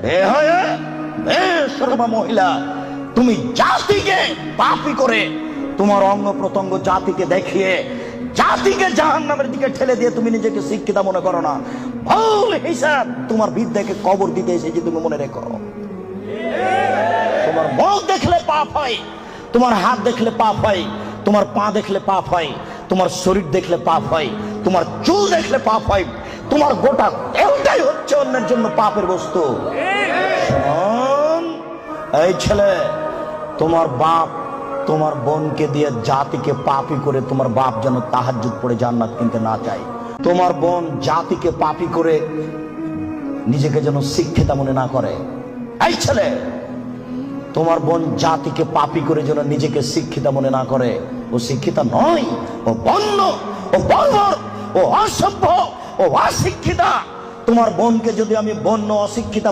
বেহায়া বেশরম মহিলা, তুমি জাতিকে পাপী করে, তোমার অঙ্গ প্রত্যঙ্গ জাতিকে দেখিয়ে জাতিকে জাহান্নামের দিকে ঠেলে দিয়ে তুমি নিজেকে শিক্ষিত মনে করো না। ভুল হিসাব তোমার বিদ্যাকে কবর দিতে এসেছি, তুমি মনে রেখো। তোমার মুখ দেখলে পাপ হয়, তোমার হাত দেখলে পাপ হয়, তোমার পা দেখলে পাপ হয়, তোমার শরীর দেখলে পাপ হয়, তোমার চুল দেখলে পাপ হয়, তোমার গোটা দেহটাই হচ্ছে অন্যের জন্য পাপের বস্তু। শোন, এই ছেলে, তোমার বাপ তোমার বোনকে দিয়ে জাতিকে পাপী করে তোমার বাপ যেন তাহাজ্জুদ পড়ে জান্নাত কিনতে না চায়। তোমার বোন জাতিকে পাপী করে নিজেকে যেন শিক্ষিতা মনে না করে। এই ছেলে, তোমার বোন জাতিকে পাপী করে যেন নিজেকে শিক্ষিতা মনে না করে। ও শিক্ষিতা নয়, ও বন্য, ও বর্বর, ও অসভ্য, ও অশিক্ষিতা। তোমার বোনকে যদি আমি বন্য অশিক্ষিতা